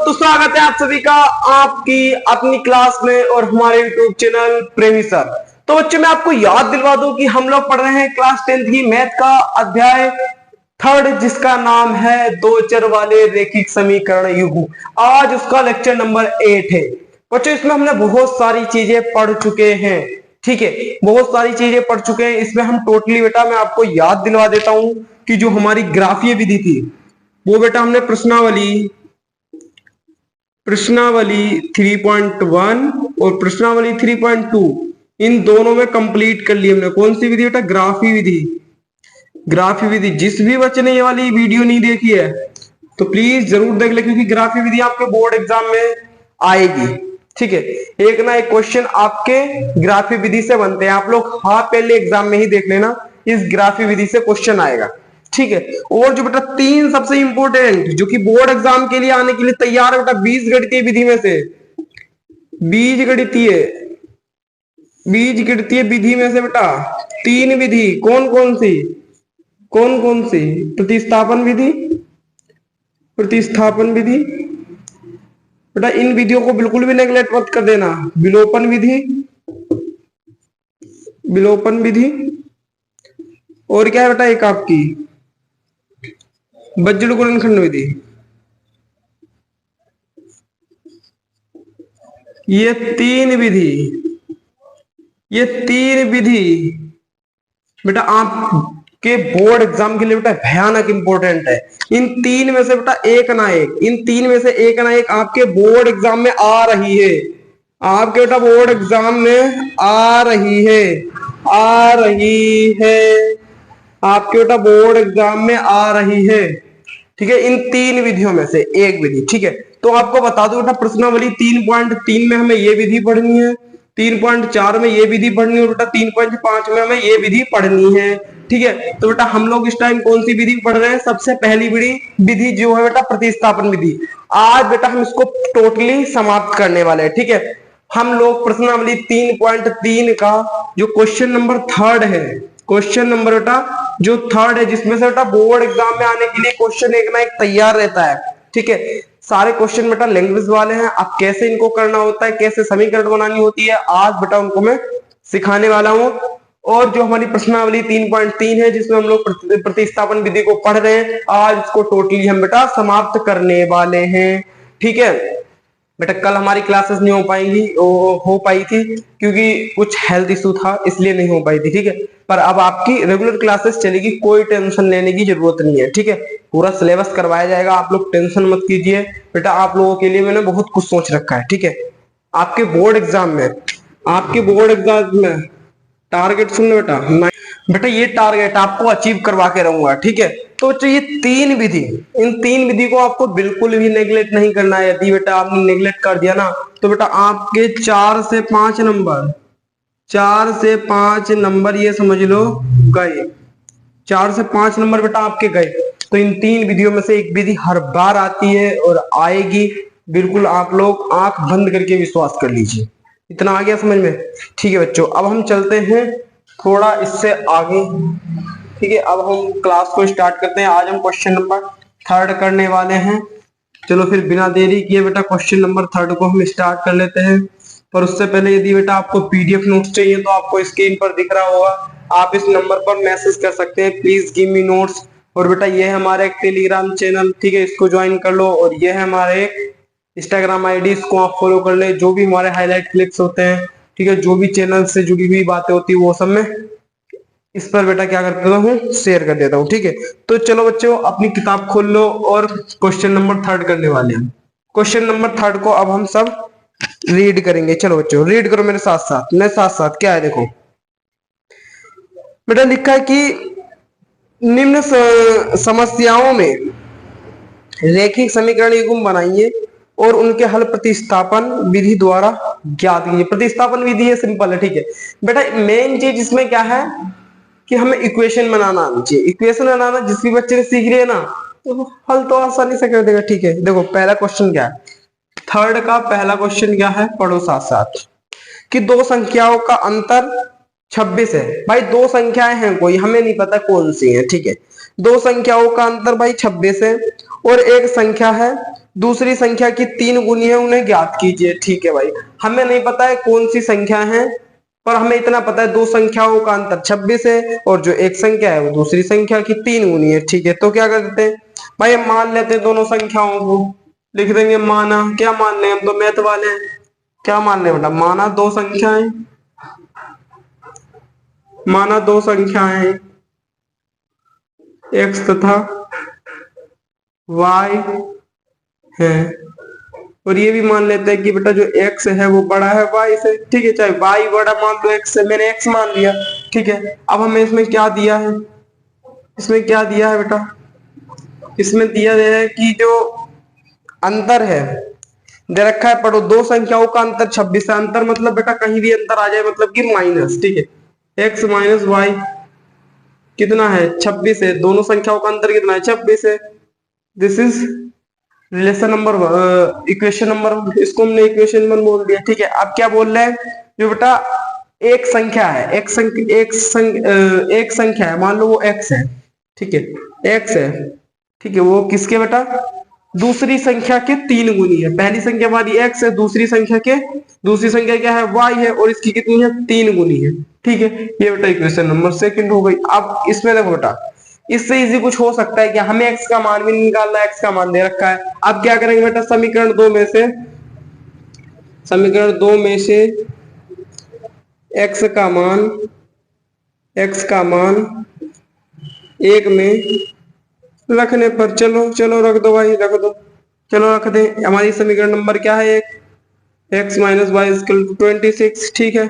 तो स्वागत है आप सभी का आपकी अपनी क्लास में और हमारे यूट्यूब चैनल प्रेमी सर। तो बच्चों मैं आपको याद दिलवा दूं कि हम लोग पढ़ रहे हैं क्लास 10th की मैथ का अध्याय 3rd जिसका नाम है दो चर वाले रेखिक समीकरण युग्म। आज उसका लेक्चर नंबर 8 है। बच्चों इसमें हमने बहुत सारी चीजें पढ़ चुके हैं, ठीक है, बहुत सारी चीजें पढ़ चुके हैं। इसमें हम टोटली बेटा मैं आपको याद दिलवा देता हूं कि जो हमारी ग्राफीय विधि थी वो बेटा हमने प्रश्नावली 3.1 और प्रश्नावली 3.2 इन दोनों में कंप्लीट कर ली हमने। कौन सी विधि बेटा? ग्राफी विधि। ग्राफी विधि जिस भी बच्चे ने ये वाली वीडियो नहीं देखी है तो प्लीज जरूर देख ले, क्योंकि ग्राफी विधि आपके बोर्ड एग्जाम में आएगी, ठीक है। एक ना एक क्वेश्चन आपके ग्राफी विधि से बनते हैं। आप लोग हाफ पहले एग्जाम में ही देख लेना, इस ग्राफी विधि से क्वेश्चन आएगा, ठीक है। और जो बेटा 3 सबसे इंपॉर्टेंट जो कि बोर्ड एग्जाम के लिए आने के लिए तैयार है बेटा, बीजगणितीय विधि में से बीजगणितीय विधि में से बेटा 3 विधि कौन कौन सी? प्रतिस्थापन विधि बेटा, इन विधियों को बिल्कुल भी नेगलेक्ट मत कर देना। विलोपन विधि और क्या है बेटा एक आपकी बज्जड़ गुणनखंड विधि। ये तीन विधि बेटा आपके बोर्ड एग्जाम के लिए बेटा भयानक इंपॉर्टेंट है। इन तीन में से बेटा एक ना एक आपके बोर्ड एग्जाम में आ रही है। आपके बेटा बोर्ड एग्जाम में आ रही है आपके बेटा बोर्ड एग्जाम में आ रही है, ठीक है। इन 3 विधियों में से एक विधि, ठीक है। तो आपको बता दो बेटा प्रश्नावली 3.3 में हमें ये विधि पढ़नी है, 3.4 में ये विधि पढ़नी है और बेटा 3.5 में हमें ये विधि पढ़नी है, ठीक है। तो बेटा हम लोग इस टाइम कौन सी विधि पढ़ रहे हैं? सबसे पहली विधि जो है बेटा प्रतिस्थापन विधि। आज बेटा हम इसको टोटली समाप्त करने वाले हैं, ठीक है। हम लोग प्रश्नावली 3.3 का जो क्वेश्चन नंबर 3rd है, क्वेश्चन नंबर बेटा जो 3rd है, जिसमें से बेटा बोर्ड एग्जाम में आने के लिए क्वेश्चन एक ना एक तैयार रहता है, ठीक है। सारे क्वेश्चन बेटा लैंग्वेज वाले हैं। अब कैसे इनको करना होता है, कैसे समीकरण बनानी होती है, आज बेटा उनको मैं सिखाने वाला हूं। और जो हमारी प्रश्नावली 3.3 है जिसमें हम लोग प्रतिस्थापन विधि को पढ़ रहे हैं, आज इसको टोटली हम बेटा समाप्त करने वाले हैं, ठीक है। बेटा कल हमारी क्लासेस नहीं हो पाई थी क्योंकि कुछ हेल्थ इशू था, इसलिए नहीं हो पाई थी, ठीक है। पर अब आपकी रेगुलर क्लासेस चलेगी, कोई टेंशन लेने की जरूरत नहीं है, ठीक है। पूरा सिलेबस करवाया जाएगा, आप लोग टेंशन मत कीजिए। बेटा आप लोगों के लिए मैंने बहुत कुछ सोच रखा है, ठीक है। आपके बोर्ड एग्जाम में टारगेट सुन बेटा, ये टारगेट आपको अचीव करवा के रहूंगा, ठीक है। तो बच्चों ये इन तीन विधि को आपको बिल्कुल भी नेगलेक्ट नहीं करना है। यदि बेटा आपने नेगलेक्ट कर दिया ना तो बेटा आपके 4 से 5 नंबर ये समझ लो गए। 4 से 5 नंबर बेटा आपके गए। तो इन 3 विधियों में से एक विधि हर बार आती है और आएगी, बिल्कुल आप लोग आंख बंद करके विश्वास कर लीजिए। इतना आ गया समझ में? ठीक है बच्चों, अब हम चलते हैं थोड़ा इससे आगे, ठीक है। अब हम क्लास को स्टार्ट करते हैं। आज हम क्वेश्चन नंबर 3rd करने वाले हैं। चलो फिर बिना देरी किए बेटा क्वेश्चन नंबर 3rd को हम स्टार्ट कर लेते हैं। पर उससे पहले यदि बेटा आपको पीडीएफ नोट्स चाहिए तो आपको स्क्रीन पर दिख रहा होगा, आप इस नंबर पर मैसेज कर सकते हैं, प्लीज गिव मी नोट्स। और बेटा ये है हमारा एक टेलीग्राम चैनल, ठीक है, इसको ज्वाइन कर लो। और ये है हमारे इंस्टाग्राम आईडी, इसको आप फॉलो कर ले। जो भी हमारे हाईलाइट क्लिप्स होते हैं, ठीक है, जो भी चैनल से जुड़ी हुई बातें होती है वो सब में इस पर बेटा क्या कर देता हूँ, शेयर कर देता हूँ, ठीक है। तो चलो बच्चों अपनी किताब खोल लो और क्वेश्चन नंबर 3rd करने वाले हैं। क्वेश्चन नंबर 3rd को अब हम सब रीड करेंगे। चलो बच्चों रीड करो मेरे साथ साथ। क्या है देखो बेटा, लिखा है कि निम्न समस्याओं में रेखिक समीकरण युग्म बनाइए और उनके हल प्रतिस्थापन विधि द्वारा ज्ञात कीजिए। प्रतिस्थापन विधि है, सिंपल है, ठीक है बेटा। मेन चीज इसमें क्या है कि हमें इक्वेशन बनाना आना चाहिए। इक्वेशन बनाना जिस भी बच्चे ने सीख लिया ना तो हल तो आसानी से कर देगा, ठीक है। देखो पहला क्वेश्चन क्या है, 3rd का पहला क्वेश्चन क्या है, पढ़ो साथ साथ, कि दो संख्याओं का अंतर 26 है। भाई दो संख्याएं हैं, कोई हमें नहीं पता कौन सी है, ठीक है। दो संख्याओं का अंतर भाई 26 है और एक संख्या है दूसरी संख्या की 3 गुनी है, उन्हें ज्ञात कीजिए। ठीक है भाई, हमें नहीं पता है कौन सी संख्या है, पर हमें इतना पता है दो संख्याओं का अंतर 26 है और जो एक संख्या है वो दूसरी संख्या की 3 गुनी है। ठीक है, तो क्या कर देते हैं भाई, हम मान लेते हैं दोनों संख्याओं को, लिख देंगे माना, क्या मान लें, हम तो मैथ वाले हैं, क्या मान लें बेटा, माना दो संख्याएं, माना दो संख्याएं x तथा y है, और ये भी मान लेते हैं कि बेटा जो x है वो बड़ा है y से। ठीक है, चाहे y बड़ा मान लो x से, मैंने x मान लिया। ठीक है, अब हमें इसमें क्या दिया है, इसमें क्या दिया है बेटा, इसमें दिया है कि जो अंतर है दे रखा है, पढ़ो, दो संख्याओं का अंतर 26 है। अंतर मतलब बेटा कहीं भी अंतर आ जाए मतलब कि माइनस। ठीक है, x माइनस वाई कितना है, 26 है, दोनों संख्याओं का अंतर कितना है, 26 है। This is relation number, equation number, इसको हमने इक्वेशन नंबर बोल दिया। ठीक है, अब क्या बोल रहे हैं, जो बेटा एक संख्या है, एक संख्या है, मान लो वो x है। ठीक है, x है, ठीक है, वो किसके बेटा, दूसरी संख्या के 3 गुनी है। पहली संख्या हमारी x है, दूसरी संख्या क्या है, y है, और इसकी कितनी है, 3 गुनी है। ठीक है, ये बेटा इक्वेशन नंबर सेकंड हो गई। अब इसमें देखो बेटा, इससे इजी कुछ हो सकता है कि हमें x का मान भी निकालना है, x का मान दे रखा है। अब क्या करेंगे बेटा, समीकरण दो में से x का मान, एक में रखने पर, चलो रख दो भाई, रख दो, चलो रख दे। हमारी समीकरण नंबर क्या है, x minus y equal to 26। ठीक है,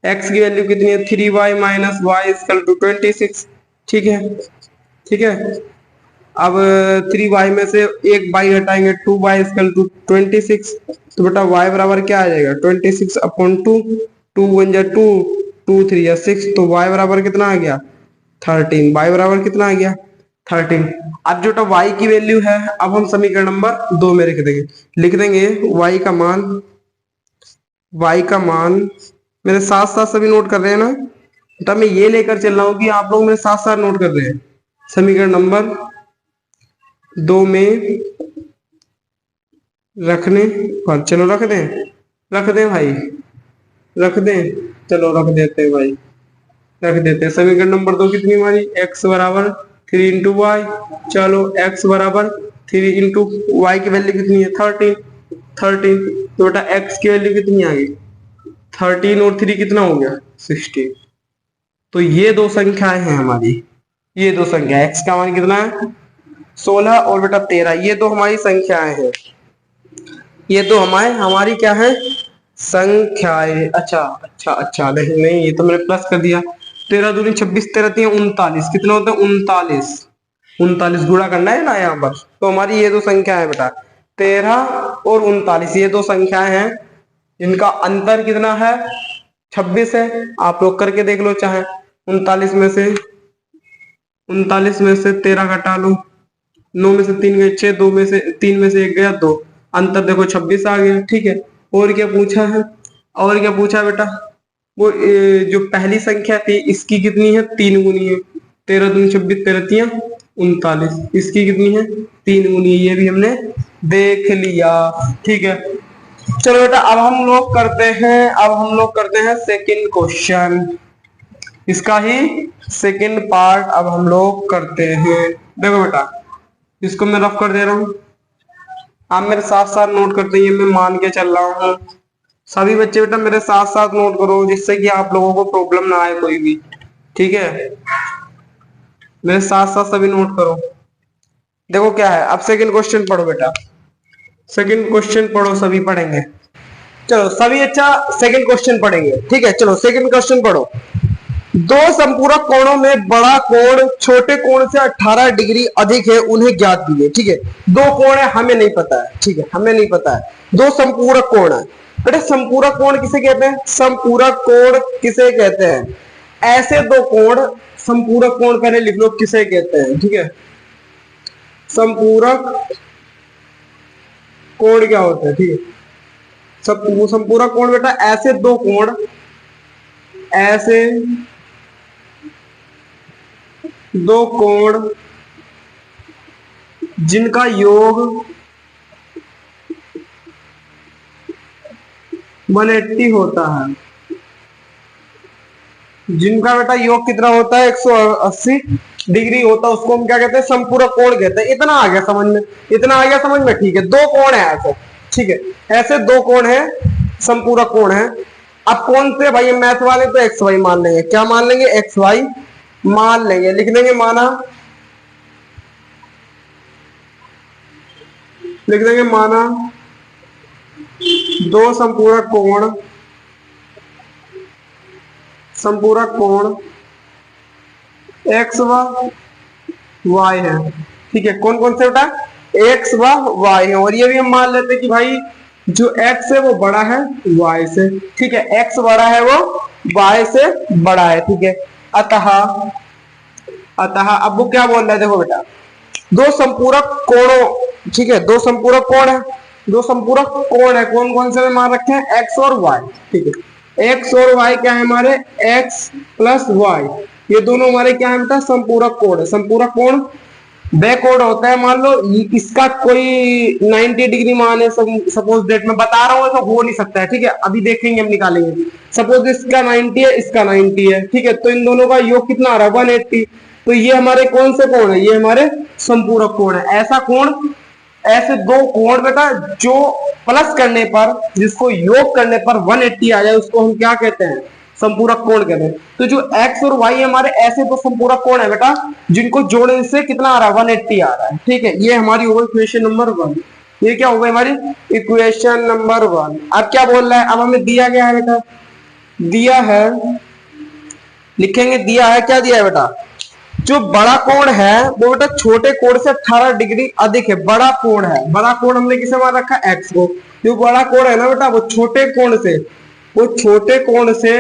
x की वैल्यू कितनी है, 3y minus y equal to 26। ठीक है, ठीक है, अब 3y में से एक y हटाएंगे, 2y इक्वल टू 26, तो बेटा y बराबर क्या आ जाएगा, 26 अपॉन 2, 2 1 जा 2, 2 3 या 6, तो y बराबर कितना आ गया, 13। y बराबर कितना आ गया, 13। अब जो y की वैल्यू है, अब हम समीकरण नंबर 2 में लिख देंगे y का मान, मेरे साथ साथ सभी नोट कर रहे हैं ना बेटा, मैं ये लेकर चल रहा हूँ कि आप लोग मेरे साथ साथ नोट कर रहे हैं। समीकरण नंबर 2 में रखने पर, चलो रख दें भाई, रख दें, चलो रख देते हैं भाई, रख देते हैं। समीकरण नंबर 2 कितनी हमारी, x बराबर 3 इंटू वाई, चलो x बराबर 3 इंटू वाई की वैल्यू कितनी है, 13। तो बेटा x की वैल्यू कितनी आ गई, 13 और 3 कितना हो गया, 16। तो ये दो संख्याएं हैं हमारी, ये दो संख्या, x का मान कितना है, 16 और बेटा 13, ये दो हमारी संख्याएं हैं, ये तो हमारी क्या है, संख्याएं। अच्छा नहीं, ये तो मैंने प्लस कर दिया, 13 दूनी 26, 13 तीन 39, कितना होता है, 39 गुणा करना है ना यहाँ पर। तो हमारी ये दो संख्या है बेटा, 13 और 39, ये दो संख्याएं हैं जिनका अंतर कितना है, 26 है। आप लोग करके देख लो चाहे, 39 में से 13 घटा लो, 9 में से 3 गए 6, 2 में से 3 में से 1 गया 2, अंतर देखो 26 आ गया। ठीक है, और क्या पूछा है, बेटा, वो जो पहली संख्या थी इसकी कितनी है, 3 गुनी है, 13 दूनी 26, 13 तिया 39, इसकी कितनी है, 3 गुनी, ये भी हमने देख लिया। ठीक है, चलो बेटा अब हम लोग करते हैं सेकंड क्वेश्चन, इसका ही सेकंड पार्ट अब हम लोग करते हैं। देखो बेटा, इसको मैं रफ कर दे रहा हूँ, आप मेरे साथ साथ नोट करते हैं, मैं मान के चल रहा हूँ। सभी बच्चे बेटा मेरे साथ साथ नोट करो, जिससे कि आप लोगों को प्रॉब्लम ना आए कोई भी। ठीक है, मेरे साथ साथ सभी नोट करो। देखो क्या है, अब सेकंड क्वेश्चन पढ़ो बेटा, सेकंड क्वेश्चन पढ़ो, सभी पढ़ेंगे, चलो सभी अच्छा सेकंड क्वेश्चन पढ़ेंगे। ठीक है, चलो सेकंड क्वेश्चन पढ़ो। दो संपूरक कोणों में बड़ा कोण छोटे कोण से 18 डिग्री अधिक है, उन्हें ज्ञात कीजिए। ठीक है, दो कोण है, हमें नहीं पता है। ठीक है, हमें नहीं पता है, दो संपूरक कोण है बेटा। संपूरक कोण किसे कहते हैं, संपूरक कोण किसे कहते हैं, ऐसे दो कोण, संपूरक कोण पहले लिख लो किसे कहते हैं। ठीक है, संपूरक कोण क्या होता है, ठीक है, संपूरक कोण बेटा ऐसे दो कोण, ऐसे दो कोण जिनका योग 180 होता है, जिनका बेटा योग कितना होता है 180 डिग्री होता है, उसको हम क्या कहते हैं, समपूरक कोण कहते हैं। इतना आ गया समझ में, इतना आ गया समझ में, ठीक है। दो कोण है ऐसे, ठीक है, ऐसे दो कोण है, समपूरक कोण है। अब कौन से भाई, मैथ वाले तो एक्स वाई मान लेंगे, क्या मान लेंगे, एक्स वाई मान लेंगे, लिख देंगे माना, लिख देंगे माना दो संपूरक कोण, संपूरक कोण एक्स व वाई है, ठीक है। कौन कौन से बेटा, एक्स व वाई है, और ये भी हम मान लेते हैं कि भाई जो एक्स है वो बड़ा है वाई से, ठीक है, एक्स बड़ा है वो वाई से बड़ा है, ठीक है। अतः अतः अब वो क्या बोल रहे हैं, देखो बेटा, दो संपूरक कोणों, ठीक है, दो संपूरक कोण है, दो संपूरक कोण है, कौन कौन से मान रखे हैं, एक्स और वाई, ठीक है। एक्स और वाई क्या है हमारे, एक्स प्लस वाई, ये दोनों हमारे क्या है बेटा, संपूरक कोण है। संपूरक कोण बैकवर्ड होता है, मान लो इसका कोई 90 डिग्री मान है, सपोज डेट में बता रहा हूं, ऐसा हो नहीं सकता है, ठीक है, अभी देखेंगे हम निकालेंगे। सपोज इसका 90 है, इसका 90 है, ठीक है, तो इन दोनों का योग कितना आ रहा है 180, तो ये हमारे कौन से कोण है, ये हमारे संपूरक कोण है। ऐसा कोण, ऐसे दो कोण बेटा जो प्लस करने पर, जिसको योग करने पर 180 आ जाए, उसको हम क्या कहते हैं, संपूरक कोण कहते हैं। तो जो x और y हमारे ऐसे तो संपूरक कोण है बेटा, जिनको जोड़ने से कितना आ रहा है, 180 आ रहा है, ठीक है। ये हमारी होगी इक्वेशन नंबर 1, ये क्या होगा हमारी इक्वेशन नंबर 1। अब क्या बोल रहा है, अब हमें दिया गया है बेटा, दिया है, लिखेंगे दिया है, क्या दिया है बेटा, जो बड़ा कोण है वो बेटा छोटे कोण से 18 डिग्री अधिक है, बड़ा कोण है, बड़ा कोण हमने किसे मान रखा है, एक्स को। जो बड़ा कोण है ना बेटा, वो छोटे कोण से, वो छोटे कोण से,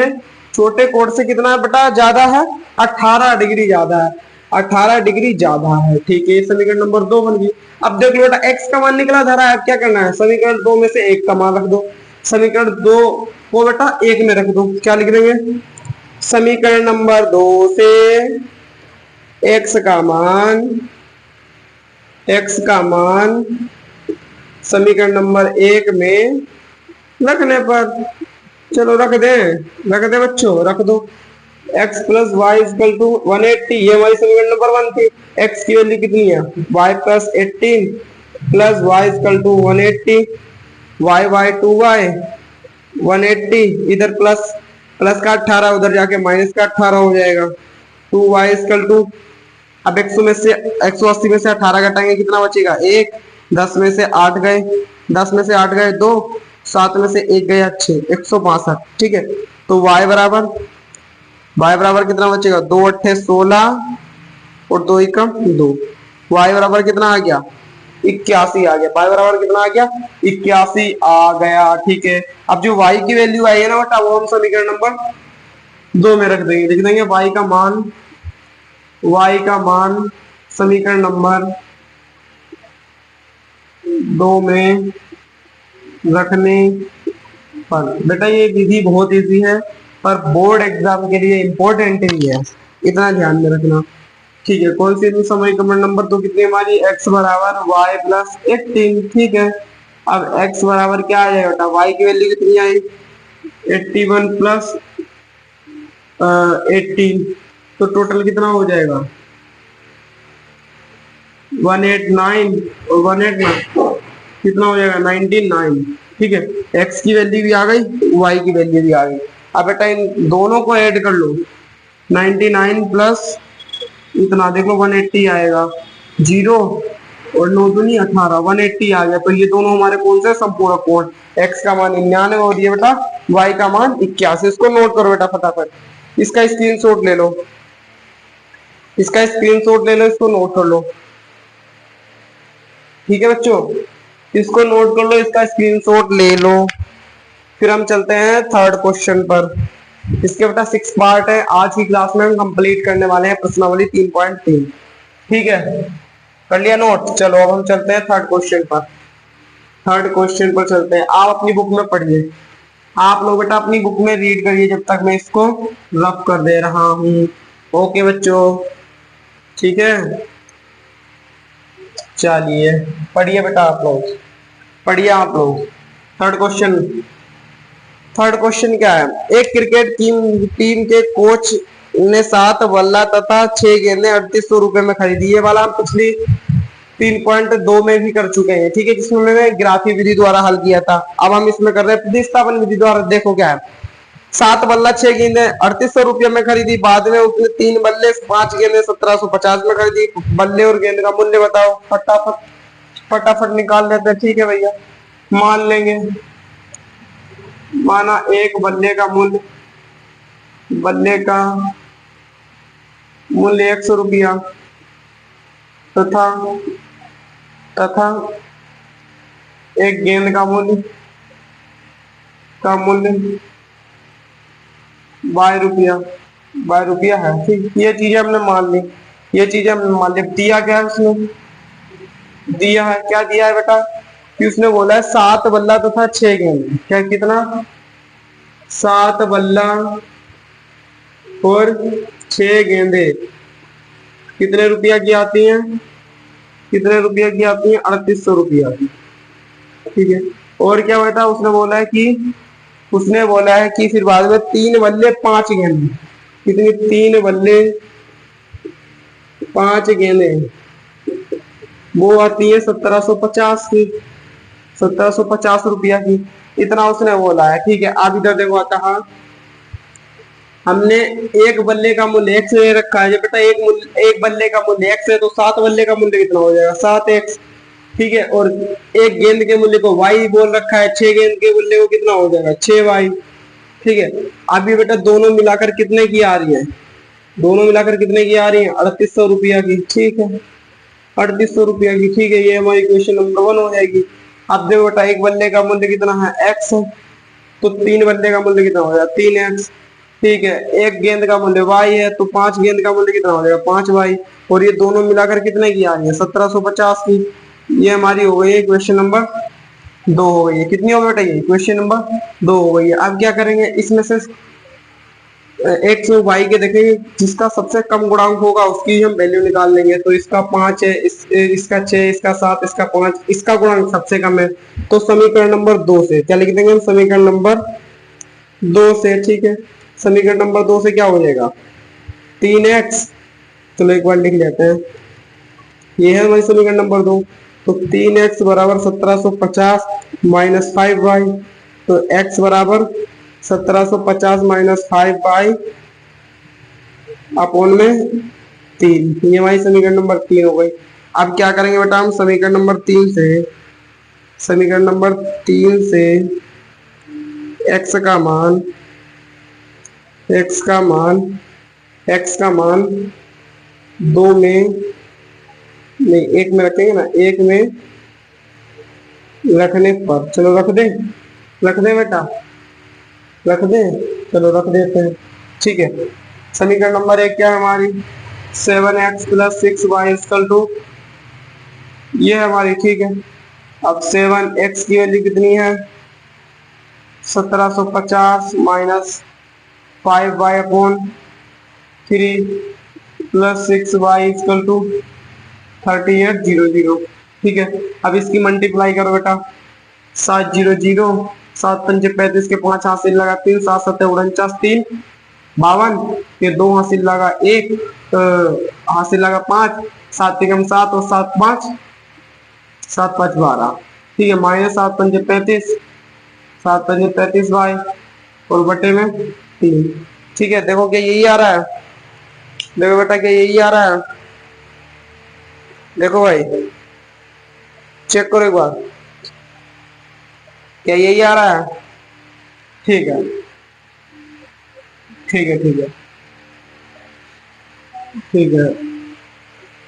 छोटे कोण से कितना है बेटा, ज्यादा है, 18 डिग्री ज्यादा है, 18 डिग्री ज्यादा है, ठीक है। समीकरण नंबर 2 बन गई। अब देख लो बेटा, एक्स का मान निकला धरा है, अब क्या करना है, समीकरण 2 में से एक का मान रख दो, समीकरण 2 को बेटा एक में रख दो, क्या लिख देंगे, समीकरण नंबर 2 से एक्स का मान, एक्स का मान समीकरण नंबर 1 में रखने पर, चलो रख दे बच्चों, रख दो, x plus y equal to 180, ये हमारी समीकरण नंबर 1 थी। x की वैल्यू कितनी है, y plus 18 plus y equal to 180, y by 2y 180, इधर प्लस, प्लस का 18 उधर जाके माइनस का 18 हो जाएगा, 2y इक्वल टू, अब 100 में से 180 में से 18 घटाएंगे कितना बचेगा, 1, 10 में से 8 गए, 10 में से 8 गए 2, 7 में से 1 गया 6, 162, ठीक है। तो y बराबर कितना बचेगा, 2 अट्ठे 16 और 2 एकम 2, y बराबर कितना आ गया, 81 आ गया, y बराबर कितना आ गया, 81 आ गया, ठीक है। अब जो y की वैल्यू आई है ना बेटा, वो हम समीकरण नंबर 2 में रख देंगे, लिख देंगे y का मान समीकरण नंबर 2 में रखने पर। बेटा ये विधि बहुत इजी है, पर बोर्ड एग्जाम के लिए इंपॉर्टेंट भी है, इतना ध्यान में रखना, ठीक है। कौन सी समीकरण नंबर 2 कितनी हमारी, x बराबर वाई प्लस 18, ठीक है। अब x बराबर क्या आ जाएगा बेटा, y की वैल्यू कितनी आई, 81 प्लस 18, तो टोटल कितना हो जाएगा 189 और 189 कितना हो जाएगा 99, ठीक है। x की वैल्यू भी आ गई, y की वैल्यू भी आ गई। अब बेटा इन दोनों को ऐड कर लो, 99 प्लस इतना देखो 180 आएगा, 0 और 9 दूनी 18, 180 आ गया। तो ये दोनों हमारे कौन से संपूरक कोण, x का मान 99 और ये बेटा y का मान 81। इसको नोट करो बेटा फटाफट, इसका स्क्रीनशॉट ले लो, इसका स्क्रीनशॉट ले लो, इसको नोट कर लो, ठीक है बच्चों, इसको नोट कर लो, इसका स्क्रीनशॉट ले लो। फिर हम चलते हैं थर्ड क्वेश्चन पर। इसके बेटा 6 पार्ट है, आज की क्लास में हम कंप्लीट करने वाले हैं प्रश्नावली 3.3, ठीक है, कर लिया नोट। चलो अब हम चलते हैं थर्ड क्वेश्चन पर, थर्ड क्वेश्चन पर चलते हैं। आप अपनी बुक में पढ़िए, आप लोग बेटा अपनी बुक में रीड करिए जब तक मैं इसको रफ कर दे रहा हूँ, ओके बच्चों, ठीक है। चलिए पढ़िए बेटा, आप लोग पढ़िए, आप लोग थर्ड क्वेश्चन, थर्ड क्वेश्चन क्या है, एक क्रिकेट टीम के कोच ने 7 बल्ला तथा 6 गेंदें 3800 रुपए में खरीदी। ये वाला हम पिछली 3.2 में भी कर चुके हैं, ठीक है, जिसमें मैंने ग्राफी विधि द्वारा हल किया था। अब हम इसमें कर रहे हैं प्रतिस्थापन विधि द्वारा। देखो क्या है, 7 बल्ला 6 गेंदें 3800 रुपये में खरीदी, बाद में उसने 3 बल्ले 5 गेंदें 1750 में खरीदी। बल्ले और गेंद का मूल्य बताओ, फटाफट फटाफट निकाल लेते हैं। ठीक है भैया, मान लेंगे, माना एक बल्ले का मूल्य 100 रुपया तथा तथा एक गेंद का मूल्य 22 रुपया है। ठीक, ये चीजें हमने मान ली, ये चीजें हमने मान ली। दिया क्या है उसने, दिया है, क्या दिया है बेटा, कि उसने बोला है 7 बल्ला तथा 6 गेंद। क्या, कितना, 7 बल्ला और 6 गेंदे कितने रुपया की आती हैं, कितने रुपया की आती हैं, 3800 रुपया की। ठीक है, और क्या बेटा, उसने बोला है कि फिर बाद में 3 बल्ले 5 गेंदे, कितनी, 3 बल्ले 5 गेंदे, वो आती है 1750 की, 1750 रुपया की, इतना उसने बोला है। ठीक है, अब इधर देखो, कहा हमने एक बल्ले का मूल्य x ले रखा है। बेटा एक बल्ले का मूल्य x है, तो 7 बल्ले का मूल्य कितना हो जाएगा, 7x। ठीक है, और एक गेंद के मूल्य को y बोल रखा है, 6 गेंद के मूल्य को कितना हो जाएगा, 6y। ठीक है, अभी बेटा दोनों मिलाकर कितने की आ रही है, दोनों मिलाकर कितने की आ रही है, 3800 रुपया की। ठीक है, 3800 रुपया की। ठीक है, ये हमारी क्वेश्चन नंबर 1 हो जाएगी। अब देखो बेटा, एक बल्ले का मूल्य कितना है, x, तो 3 बल्ले का मूल्य कितना हो जाएगा, 3x। ठीक है, एक गेंद का मूल्य y है, तो 5 गेंद का मूल्य कितना हो जाएगा, 5y। और ये दोनों मिलाकर कितने की आ रही है, 1750 की। ये हमारी हो गई है क्वेश्चन नंबर 2 हो गई है। कितनी हो बेटा, ये क्वेश्चन नंबर 2 हो गई है। अब क्या करेंगे, इसमें से एक्स और वाई के देखेंगे, जिसका सबसे कम गुणांक होगा उसकी हम वैल्यू निकाल लेंगे। तो इसका 5 है, इसका 6, इसका 7, इसका 5, इसका गुणांक सबसे कम है। तो समीकरण नंबर 2 से क्या लिख देंगे हम, समीकरण नंबर 2 से। ठीक है, समीकरण नंबर 2 से क्या हो जाएगा, 3x। चलो एक बार लिख लेते हैं, ये है हमारी समीकरण नंबर 2। तो 3x बराबर 1750 माइनस 5y, तो x बराबर 1750 माइनस 5y अपोन में 3। ये हमारी समीकरण नंबर 3 हो गई। अब क्या करेंगे बेटा, हम समीकरण नंबर 3 से, समीकरण नंबर 3 से x का मान, x का मान, x का मान 2 में नहीं, 1 में रखेंगे ना, 1 में रखने पर, चलो रख दे, रख दे बेटा, रख दे, चलो रख देते हैं। ठीक है, समीकरण नंबर 1 क्या है हमारी, 7x plus 6y equal to, ये है हमारी। ठीक है, अब 7x की वैल्यू कितनी है, 1750 minus 5y upon 3 plus 6y equal to 3800। ठीक है, अब इसकी मल्टीप्लाई करो बेटा, 700, 7 पंजे 35 के 5 हासिल लगा 3, 7 सत्ते 49, 3 52, ये 2 हासिल लगा 1, हासिल लगा 5, 7 तिगम 7 और 7 5, 7 5 12। ठीक है, माइनस 7 पंजे 35, 7 पंजे 35 भाई, और बटे में 3। ठीक है, देखो क्या यही आ रहा है, देखो बेटा क्या यही आ रहा है, देखो भाई चेक करो एक बार, क्या यही आ रहा है। ठीक है, ठीक है, ठीक है, ठीक है,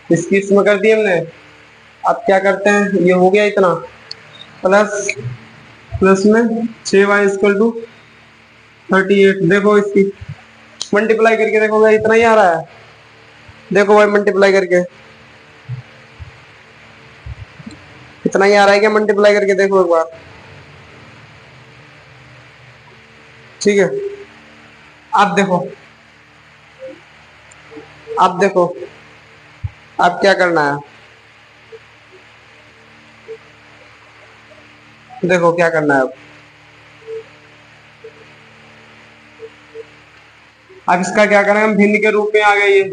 इसकी इसमें कर दी हमने। अब क्या करते हैं, ये हो गया इतना, प्लस प्लस में 6y इक्वल टू 38। देखो इसकी मल्टीप्लाई करके देखो भाई, इतना ही आ रहा है। देखो भाई मल्टीप्लाई करके इतना ही आ रहा है क्या, मल्टीप्लाई करके देखो एक बार। ठीक है, अब देखो, अब देखो, अब क्या करना है, देखो क्या करना है। अब अब इसका क्या करें हम, भिन्न के रूप में आ गए ये,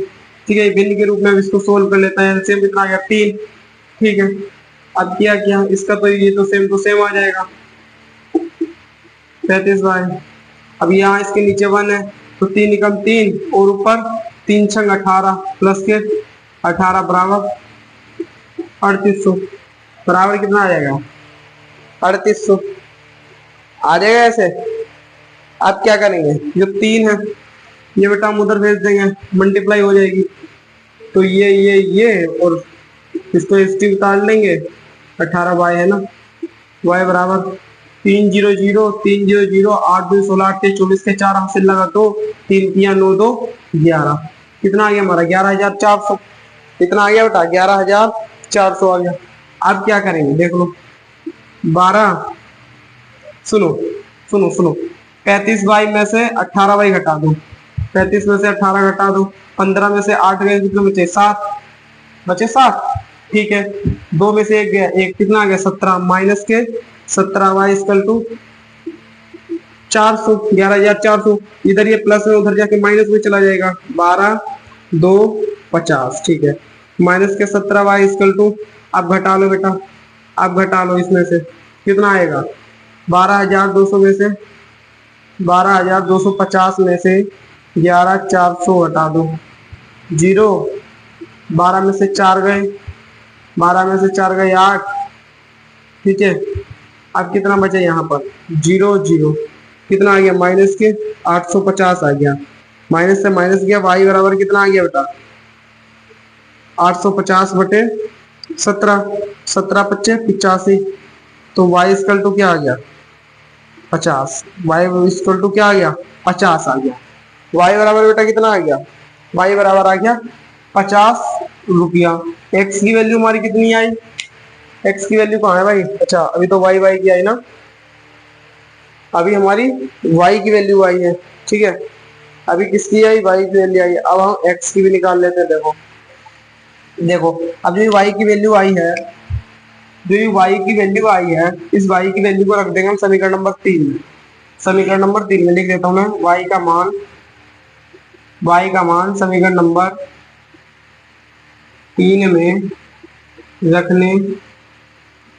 ठीक है, भिन्न के रूप में अब इसको सोल्व कर लेते हैं। सेम कितना आ गया 3, ठीक है। अब किया क्या इसका, तो ये तो सेम आ जाएगा 35y। अब यहाँ इसके नीचे 1 है तो 3 एकम 3 और ऊपर 3 छंग 18 प्लस के 18 बराबर 3800, बराबर कितना आ जाएगा 3800 आ जाएगा ऐसे। अब क्या करेंगे, जो 3 है ये बेटा हम उधर भेज देंगे, मल्टीप्लाई हो जाएगी, तो ये और इसको एसटी उतार लेंगे, 18y है ना, y बराबर 300 300 8 2 16 8 24 के 4 हासिल लगा तो 3 3 9 2 11, कितना आ गया हमारा 11,400, कितना आ गया बेटा 11,400 आ गया। अब क्या करेंगे देख लो, 12 सुनो सुनो सुनो 35y में से 18y घटा दो, 35 में से 18 घटा दो, 15 में से 8 गए कितने बचे 7, बचे 7, ठीक है। 2 में से 1 गया, 1 कितना आ गया 17, माइनस के 17y इक्वल टू 400, 11,400, इधर ये प्लस में उधर जाके माइनस में चला जाएगा, 12 2 50, ठीक है। माइनस के 17y इक्वल टू, अब घटा लो बेटा, अब घटा लो इसमें से कितना आएगा 12,200 में से 12,250 में से 11,400 हटा दो, 0, 12 में से 4 गए, 12 में से 4 गए 8, ठीक है। अब कितना बचे यहाँ पर 0 0, कितना आ गया माइनस के 850 आ गया, माइनस से माइनस गया, y बराबर कितना आ गया बेटा 850 बटे 17, 17 पच्चे 85, तो y इक्वल टू क्या आ गया 50, y इक्वल टू क्या आ गया 50 आ गया। y बराबर बेटा कितना आ गया, y बराबर आ गया 50 रुपया। x की वैल्यू हमारी कितनी आई, x की वैल्यू कहाँ है भाई, अच्छा अभी तो y की आई ना, अभी हमारी y की वैल्यू आई है, ठीक है। अभी किसकी आई, y की वैल्यू आई है। अब हम x की भी निकाल लेते हैं, देखो देखो अब जो y की वैल्यू आई है, जो y की वैल्यू आई है, इस y की वैल्यू को रख देंगे हम समीकरण नंबर 3 में, समीकरण नंबर 3 में लिख देता हूं मैं y का मान समीकरण नंबर 3 में रखने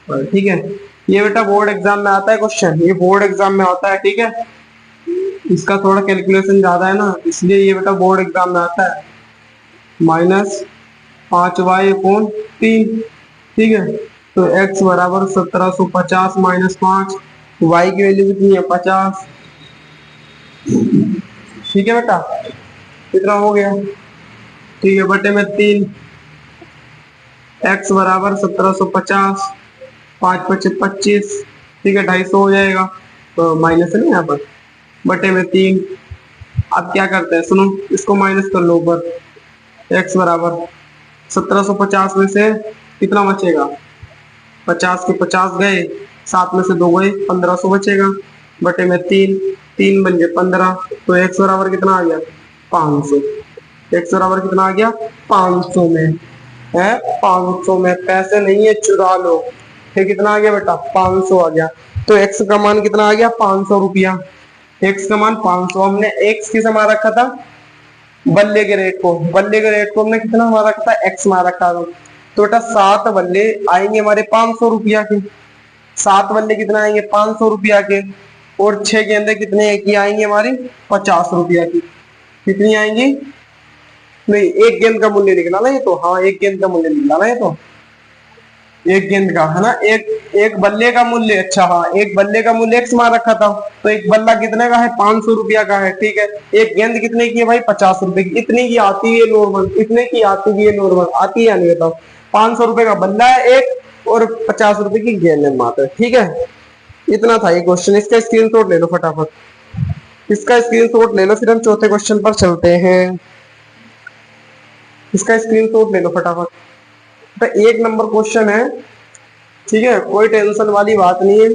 पर, ठीक है। ये बेटा बोर्ड एग्जाम में आता है क्वेश्चन, ये बोर्ड एग्जाम में आता है, ठीक है। इसका थोड़ा कैलकुलेशन ज्यादा है ना, इसलिए ये बेटा बोर्ड एग्जाम में आता है, -5y/3, ठीक है। तो x बराबर 1750 -5, y की वैल्यू कितनी है 50, ठीक है बेटा, कितना हो गया, ठीक है, बटे में 3, x बराबर 1750, 5 5 25, ठीक है, 250 हो जाएगा, तो माइनस है ना यहाँ पर, बटे में 3। अब क्या करते हैं, सुनो इसको माइनस कर लो ऊपर, x बराबर 1750 में से कितना बचेगा, 50 के 50 गए, 7 में से 2 गए, 1500 बचेगा, बटे में 3, 3 बन गए 15, तो x बराबर कितना आ गया 500, x बराबर कितना आ गया 500 में है, 500 में, पैसे नहीं है चुरा लो, फिर कितना आ गया बेटा 500 आ गया। तो x का मान कितना आ गया 500 रुपया, x का मान 500, हमने x किस मार रखा था, बल्ले के रेट को, बल्ले के रेट को हमने कितना मार रखा था x मार रखा था, तो बेटा 7 बल्ले आएंगे हमारे 500 रुपया के, 7 बल्ले कितना आएंगे 500 रुपया के, और 6 गेंदे कितने की आएंगे हमारी 50 रुपया की, कितनी आएंगी, नहीं एक गेंद का मूल्य निकला ना ये तो, हाँ एक गेंद का मूल्य निकला ना ये तो, एक गेंद का है ना, एक बल्ले का मूल्य, अच्छा हाँ एक बल्ले का मूल्य x मार रखा था, तो एक बल्ला कितने का है 500 रुपया का है, ठीक है। एक गेंद कितने की है भाई 50 रुपए की, इतनी की आती है नॉर्मल, इतने की आती है नॉर्मल, आती है या नहीं बताओ, 500 रुपए का बल्ला है एक और 50 रुपए की गेंद है मात्र, ठीक है। इतना था ये क्वेश्चन, इसका स्क्रीनशॉट ले लो फटाफट, इसका स्क्रीनशॉट ले लो, फिर हम चौथे क्वेश्चन पर चलते हैं, इसका स्क्रीनशॉट ले लो फटाफट। तो 1 नंबर क्वेश्चन है, ठीक है, कोई टेंशन वाली बात नहीं है,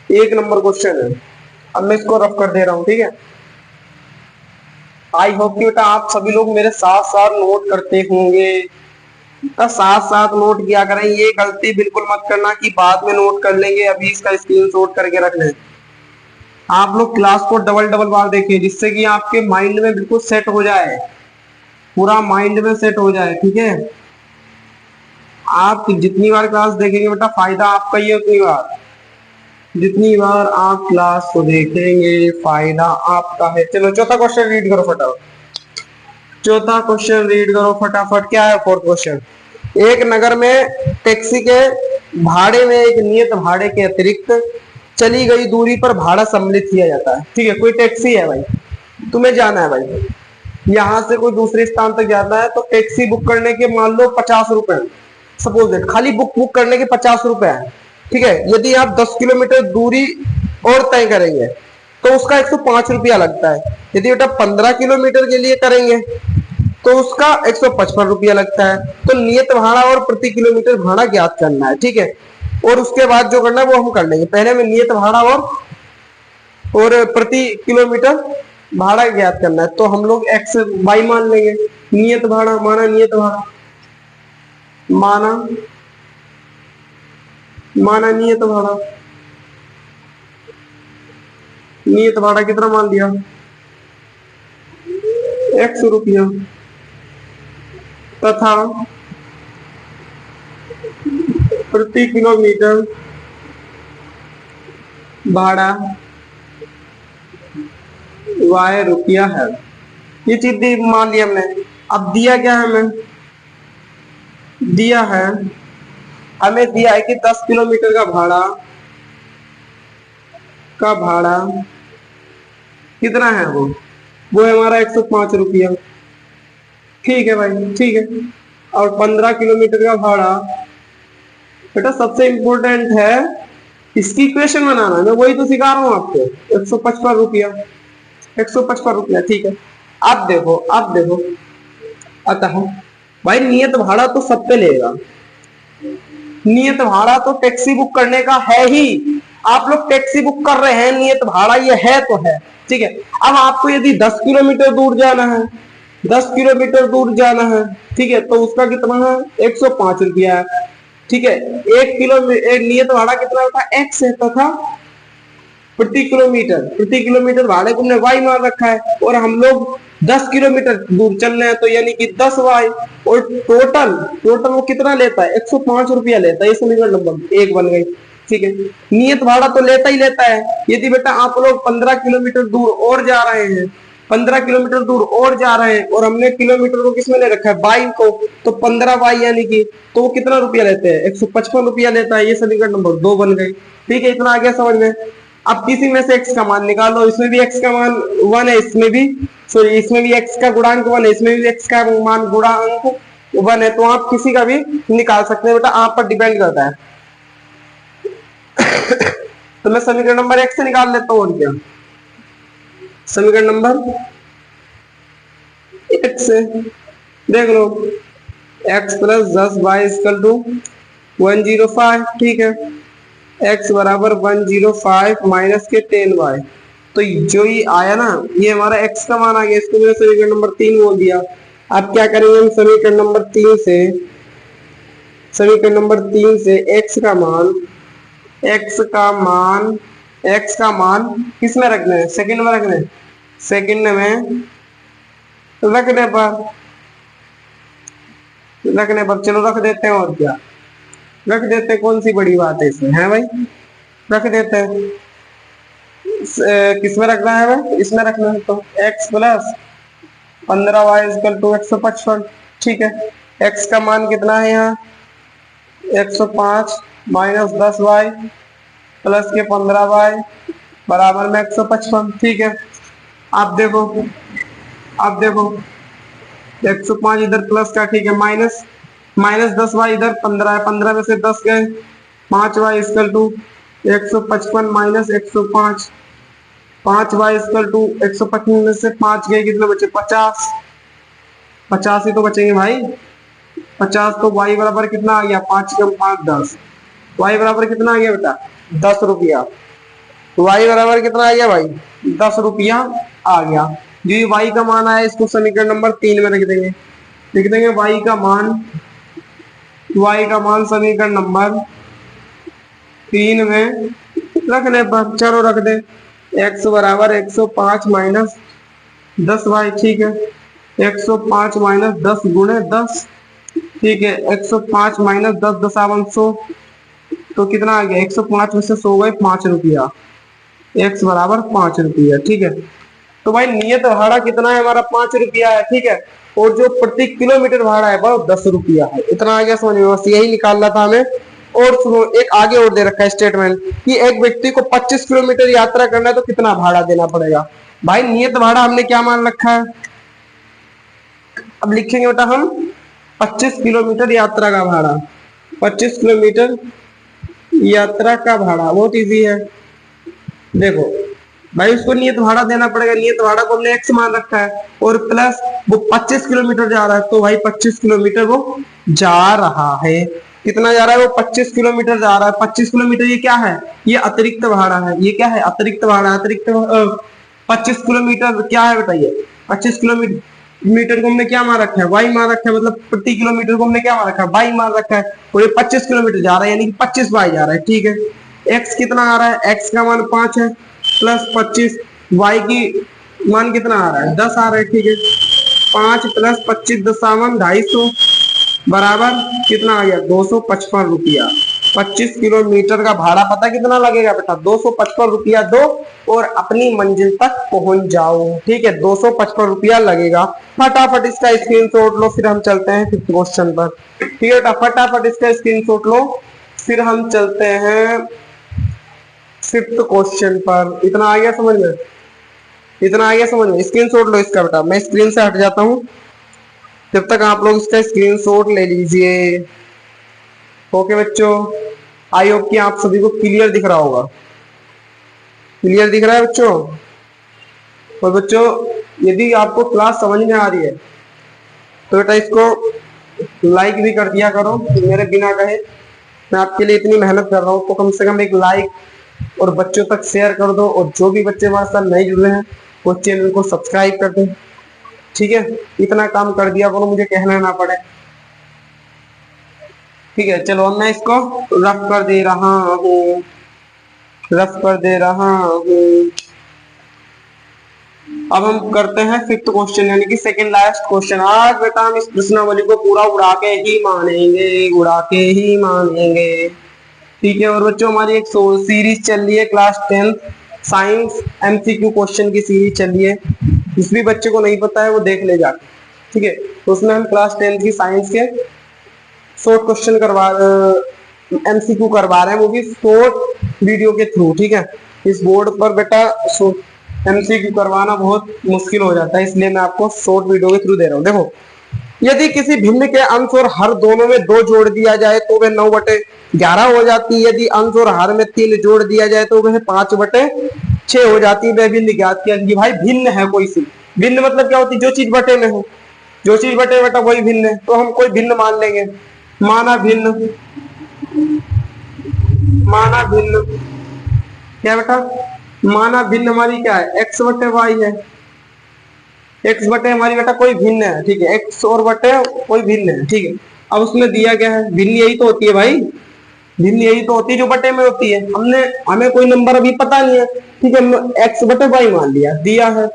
1 नंबर क्वेश्चन है। अब मैं इसको रफ कर दे रहा हूं, ठीक है। आई होप कि बेटा आप सभी लोग मेरे साथ साथ नोट करते होंगे, तो साथ साथ नोट किया करें, ये गलती बिल्कुल मत करना कि बाद में नोट कर लेंगे, अभी इसका स्क्रीनशॉट करके रख लें। आप लोग क्लास को डबल डबल बार देखिए, जिससे कि आपके माइंड में बिल्कुल सेट हो जाए, पूरा माइंड में सेट हो जाए। ठीक है, आप जितनी बार क्लास देखेंगे बेटा फायदा आपका ही है, उतनी बार जितनी बार आप क्लास को देखेंगे फायदा आपका है। चलो चौथा क्वेश्चन रीड करो फटाफट, चौथा क्वेश्चन रीड करो फटाफट। क्या है फोर्थ क्वेश्चन? एक नगर में टैक्सी के भाड़े में एक नियत भाड़े के अतिरिक्त चली गई दूरी पर भाड़ा सम्मिलित किया जाता है। ठीक है, कोई टैक्सी है भाई, तुम्हें जाना है भाई, यहां से कोई दूसरे स्थान तक जाना है, तो टैक्सी बुक करने के मान लो 50 रुपए, सपोज दैट खाली बुक करने के 50 रुपए है। ठीक है, यदि आप 10 किलोमीटर दूरी और तय करेंगे तो उसका 105 रुपया लगता है। यदि बेटा 15 किलोमीटर के लिए करेंगे तो उसका 155 रुपया लगता है। तो नियत भाड़ा और प्रति किलोमीटर भाड़ा ज्ञात करना है। ठीक है, और उसके बाद जो करना है वो हम कर लेंगे। पहले हमें नियत भाड़ा और प्रति किलोमीटर भाड़ा ज्ञात करना है, तो हम लोग एक्स वाई मान लेंगे। नियत भाड़ा माना, नियत भाड़ा माना, माना नियत भाड़ा, नियत भाड़ा कितना मान लिया? 100 रुपया, तथा प्रति किलोमीटर भाड़ा वाय रुपया है। ये चीज मान लिया हमने। अब दिया क्या है हमें? दिया है, हमें दिया है कि 10 किलोमीटर का भाड़ा कितना है? वो है हमारा 105 रुपया। ठीक है भाई, ठीक है। और 15 किलोमीटर का भाड़ा, बेटा सबसे इंपॉर्टेंट है इसकी इक्वेशन बनाना, मैं वही तो सिखा रहा हूँ आपको। 155 रुपया, 155 रुपया। ठीक है, अब देखो, अब देखो, अतः भाई नियत भाड़ा तो सब पे लेगा, नियत भाड़ा तो टैक्सी बुक करने का है ही। आप लोग टैक्सी बुक कर रहे हैं, नियत भाड़ा ये है तो है। ठीक है, अब आपको यदि 10 किलोमीटर दूर जाना है, 10 किलोमीटर दूर जाना है, ठीक है, तो उसका कितना है? 105 रुपया है। ठीक है, 1 नियत भाड़ा कितना होता है? एक्स है, तथा प्रति किलोमीटर भाड़े को हमने वाई मार रखा है, और हम लोग 10 किलोमीटर दूर चल रहे हैं, तो यानी कि 10 वाई, और टोटल वो कितना लेता है? 105 रुपया लेता है। ये समीकरण नंबर 1 बन गई। ठीक है, नियत भाड़ा तो लेता ही लेता है। यदि बेटा आप लोग 15 किलोमीटर दूर और जा रहे हैं, 15 किलोमीटर दूर और जा रहे हैं, और हमने किलोमीटर को किसमें ले रखा है? बाई को, तो 15 बाई यानी कि, तो वो कितना रुपया लेते हैं? 155 रुपया लेता है। ये समीकरण नंबर 2 बन गई। ठीक है, इतना आ गया समझ में। अब किसी में से x का मान निकालो, इसमें भी x का मान 1 है, इसमें भी, सॉरी इसमें भी x का गुणांक 1 है, इसमें भी x का मान गुणांक 1 है, तो आप किसी का भी निकाल सकते हैं, बेटा आप पर डिपेंड करता है। तो मैं समीकरण नंबर 1 से निकाल लेता हूँ, और क्या? समीकरण नंबर 1 से देख लो, x plus 10 y equal to 105। ठीक है, x बराबर 105 माइनस के 10 वाई, तो जो ये आया ना, ये हमारा x का मान आ गया। इसको मैंने समीकरण नंबर 3 बोल दिया। अब क्या करेंगे हम? समीकरण नंबर 3 से, समीकरण नंबर 3 से x का मान, x का मान किस में रखना है? सेकंड में रखना है। सेकंड में रखने पर चलो रख देते हैं, और क्या रख देते हैं, कौन सी बड़ी बात है इसमें, है भाई? रख देते हैं। किसमें रखना है भाई? इसमें रखना है, तो x plus 15 y equal to 155। ठीक है, x का मान कितना है यहाँ? 105 माइनस 10 वाई प्लस के 15 वाई बराबर में 155। ठीक है, आप देखो, आप देखो 105 इधर प्लस का, ठीक है, माइनस 10 वाई इधर 15 है, 15 में से 10 गए, 5 y equal to 155 minus 105, 5 y equal to 155 में से 5 गए, कितने बचे? 50, 50 ही तो बचेंगे भाई। 50, तो वाई बराबर कितना आ गया? 5 कम 5 10, वाई बराबर कितना आ गया बेटा? 10 रुपया। वाई बराबर कितना आ गया भाई? 10 रुपया आ गया। जो ये y का मान आया, इसको समीकरण नंबर 3 में लिख देंगे। लिख देंगे y का मान समीकरण नंबर 3 में रखने पर, चलो रख दे, x बराबर 105 माइनस 10 भाई, ठीक है। 105 माइनस 10 गुणे 10, ठीक है। 105 माइनस 10, 10 तो कितना आ गया? 105 में से 100 गए 5 रुपया, x बराबर 5 रुपया, ठीक है। तो भाई नियत भाड़ा कितना है हमारा? 5 रुपया है, ठीक है। और जो प्रति किलोमीटर भाड़ा है वो 10 रुपया है। इतना आ गया समझ में? बस यही निकालना था हमें। और सुनो, एक आगे और दे रखा है स्टेटमेंट कि एक व्यक्ति को 25 किलोमीटर यात्रा करना है तो कितना भाड़ा देना पड़ेगा। भाई नियत भाड़ा हमने क्या मान रखा है? अब लिखेंगे बेटा हम 25 किलोमीटर यात्रा का भाड़ा। 25 किलोमीटर यात्रा का भाड़ा बहुत इजी है। देखो भाई उसको नियत भाड़ा देना पड़ेगा। नियत भाड़ा को हमने x मान रखा है और प्लस वो 25 किलोमीटर जा रहा है, तो भाई 25 किलोमीटर वो जा रहा है। कितना जा रहा है? वो 25 किलोमीटर जा रहा है। 25 किलोमीटर ये क्या है? ये अतिरिक्त भाड़ा है। ये क्या है? अतिरिक्त भाड़ा। अतिरिक्त 25 किलोमीटर क्या है बताइए? 25 किलोमीटर मीटर को हमने क्या मान रखा है? वाई मान रखा है। मतलब प्रति किलोमीटर को हमने क्या मान रखा है? वाई मान रखा है। और ये 25 किलोमीटर जा रहा है यानी कि 25 वाई जा रहा है, ठीक है। एक्स कितना आ रहा है? एक्स का मान 5 है प्लस 25, वाई की मान कितना आ रहा है? 10 आ रहा है, ठीक है। 5 प्लस 25, 10 250 बराबर कितना आ गया? 255 रुपया। 25 किलोमीटर का भाड़ा पता कितना लगेगा बेटा? 255 रुपया दो और अपनी मंजिल तक पहुंच जाओ, ठीक है। 255 रुपया लगेगा। फटाफट इसका स्क्रीनशॉट लो, फिर हम चलते हैं 5th क्वेश्चन पर, ठीक है बेटा। फटाफट इसका स्क्रीनशॉट लो, फिर हम चलते हैं 5th क्वेश्चन पर। इतना आ गया समझ में? इतना आ गया समझ में? स्क्रीनशॉट लो इसका बेटा। मैं स्क्रीन से हट जाता हूं, जब तक आप लोग इसका स्क्रीनशॉट ले लीजिए। ओके बच्चों, आई होप कि आप सभी को क्लियर दिख रहा होगा। क्लियर दिख रहा है बच्चों? और बच्चों यदि आपको क्लास समझ में आ रही है तो बेटा इसको लाइक भी कर दिया करो मेरे बिना कहे। मैं आपके लिए इतनी मेहनत कर रहा हूँ तो कम से कम एक लाइक और बच्चों तक शेयर कर दो। और जो भी बच्चे हमारे साथ नए जुड़े हैं वो चैनल को सब्सक्राइब कर दें, ठीक है। इतना काम कर दिया करो, मुझे कहना ना पड़े, ठीक है। चलो मैं इसको रफ कर दे रहा हूँ, रफ कर दे रहा हूँ। अब हम करते हैं 5th क्वेश्चन यानी कि सेकंड लास्ट क्वेश्चन। आज बेटा हम इस प्रश्नावली को पूरा उड़ा के ही मानेंगे, उड़ा के ही मानेंगे, ठीक है। और बच्चों हमारी एक सीरीज चल रही है class 10th science MCQ question की सीरीज चल रही है। जिस भी बच्चे को नहीं पता है वो देख ले जाके, ठीक है। तो उसमें हम क्लास 10th की साइंस के शॉर्ट क्वेश्चन करवा एमसीक्यू करवा रहे हैं, वो भी शॉर्ट वीडियो के थ्रू, ठीक है। इस बोर्ड पर बेटा एमसीक्यू करवाना बहुत मुश्किल हो जाता है, इसलिए मैं आपको शॉर्ट वीडियो के थ्रू दे रहा हूँ। देखो, यदि किसी भिन्न के अंश और हर दोनों में 2 जोड़ दिया जाए तो वह 9/11 हो जाती है। यदि अंश और हर में 3 जोड़ दिया जाए तो वह 5/6 हो जाती है। वह भिन्न ज्ञात किया। भाई भिन्न है कोई सी, भिन्न मतलब क्या होती है? जो चीज बटे में हो, जो चीज बटे बेटा वही भिन्न है। तो हम कोई भिन्न मान लेंगे। माना भिन्न, माना भिन्न क्या बेटा? माना भिन्न हमारी क्या है? एक्स बटे वाई है। एक्स बटे हमारी बेटा कोई भिन्न है, ठीक है। एक्स और बटे कोई भिन्न है, ठीक है। अब उसमें दिया क्या है? भिन्न यही तो होती है भाई, भिन्न यही तो होती है जो बटे में होती है। हमें कोई नंबर अभी पता नहीं है, ठीक है। एक्स बटे वाई मान लिया, दिया है।